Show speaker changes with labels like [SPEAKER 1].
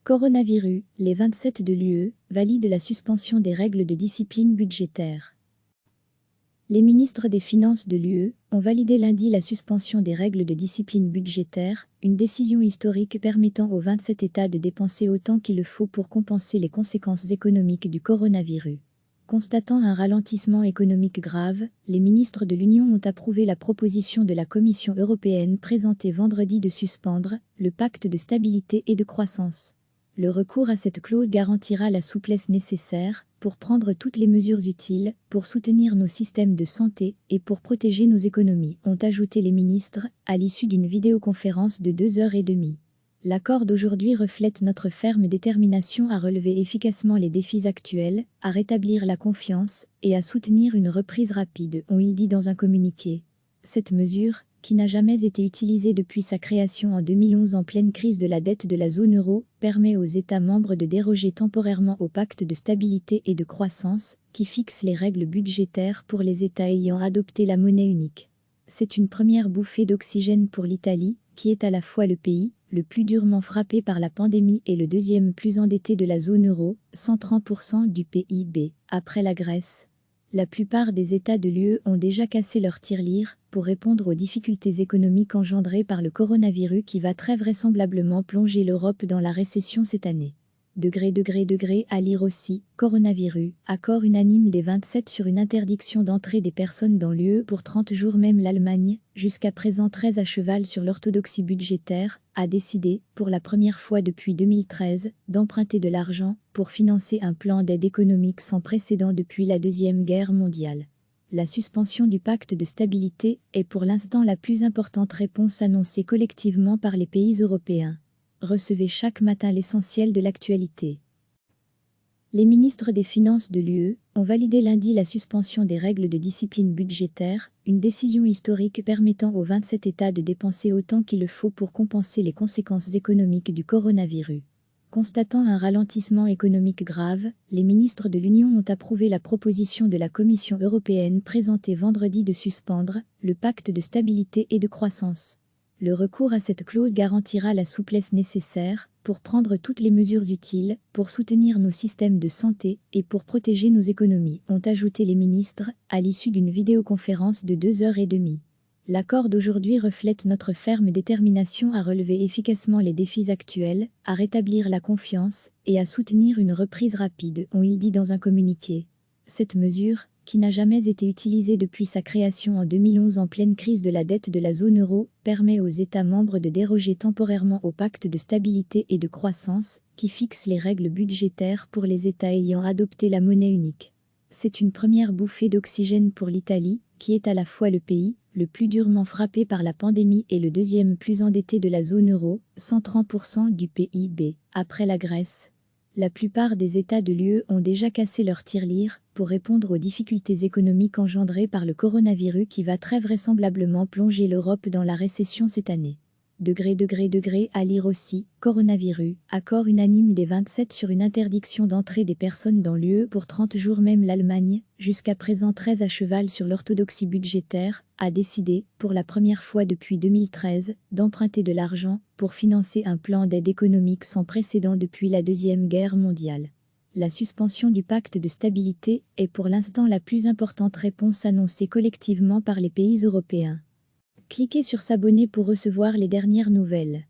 [SPEAKER 1] Coronavirus, les 27 de l'UE valident la suspension des règles de discipline budgétaire. Les ministres des Finances de l'UE ont validé lundi la suspension des règles de discipline budgétaire, une décision historique permettant aux 27 États de dépenser autant qu'il le faut pour compenser les conséquences économiques du coronavirus. Constatant un ralentissement économique grave, les ministres de l'Union ont approuvé la proposition de la Commission européenne présentée vendredi de suspendre le pacte de stabilité et de croissance. Le recours à cette clause garantira la souplesse nécessaire pour prendre toutes les mesures utiles pour soutenir nos systèmes de santé et pour protéger nos économies, ont ajouté les ministres à l'issue d'une vidéoconférence de 2h30. L'accord d'aujourd'hui reflète notre ferme détermination à relever efficacement les défis actuels, à rétablir la confiance et à soutenir une reprise rapide, ont-ils dit dans un communiqué. Cette mesure, qui n'a jamais été utilisée depuis sa création en 2011 en pleine crise de la dette de la zone euro, permet aux États membres de déroger temporairement au pacte de stabilité et de croissance, qui fixe les règles budgétaires pour les États ayant adopté la monnaie unique. C'est une première bouffée d'oxygène pour l'Italie, qui est à la fois le pays le plus durement frappé par la pandémie et le deuxième plus endetté de la zone euro, 130% du PIB, après la Grèce. La plupart des États de l'UE ont déjà cassé leur tirelire pour répondre aux difficultés économiques engendrées par le coronavirus qui va très vraisemblablement plonger l'Europe dans la récession cette année. À lire aussi, coronavirus, accord unanime des 27 sur une interdiction d'entrée des personnes dans l'UE pour 30 jours. Même l'Allemagne, jusqu'à présent très à cheval sur l'orthodoxie budgétaire, a décidé, pour la première fois depuis 2013, d'emprunter de l'argent pour financer un plan d'aide économique sans précédent depuis la Deuxième Guerre mondiale. La suspension du pacte de stabilité est pour l'instant la plus importante réponse annoncée collectivement par les pays européens. Recevez chaque matin l'essentiel de l'actualité. Les ministres des Finances de l'UE ont validé lundi la suspension des règles de discipline budgétaire, une décision historique permettant aux 27 États de dépenser autant qu'il le faut pour compenser les conséquences économiques du coronavirus. Constatant un ralentissement économique grave, les ministres de l'Union ont approuvé la proposition de la Commission européenne présentée vendredi de suspendre le pacte de stabilité et de croissance. Le recours à cette clause garantira la souplesse nécessaire pour prendre toutes les mesures utiles pour soutenir nos systèmes de santé et pour protéger nos économies, ont ajouté les ministres à l'issue d'une vidéoconférence de 2h30. L'accord d'aujourd'hui reflète notre ferme détermination à relever efficacement les défis actuels, à rétablir la confiance et à soutenir une reprise rapide, ont-ils dit dans un communiqué. Cette mesure, qui n'a jamais été utilisée depuis sa création en 2011 en pleine crise de la dette de la zone euro, permet aux États membres de déroger temporairement au pacte de stabilité et de croissance, qui fixe les règles budgétaires pour les États ayant adopté la monnaie unique. C'est une première bouffée d'oxygène pour l'Italie, qui est à la fois le pays le plus durement frappé par la pandémie et le deuxième plus endetté de la zone euro, 130% du PIB, après la Grèce. La plupart des États de l'UE ont déjà cassé leur tirelire pour répondre aux difficultés économiques engendrées par le coronavirus qui va très vraisemblablement plonger l'Europe dans la récession cette année. À lire aussi, coronavirus, accord unanime des 27 sur une interdiction d'entrée des personnes dans l'UE pour 30 jours. Même l'Allemagne, jusqu'à présent très à cheval sur l'orthodoxie budgétaire, a décidé, pour la première fois depuis 2013, d'emprunter de l'argent pour financer un plan d'aide économique sans précédent depuis la Deuxième Guerre mondiale. La suspension du pacte de stabilité est pour l'instant la plus importante réponse annoncée collectivement par les pays européens. Cliquez sur s'abonner pour recevoir les dernières nouvelles.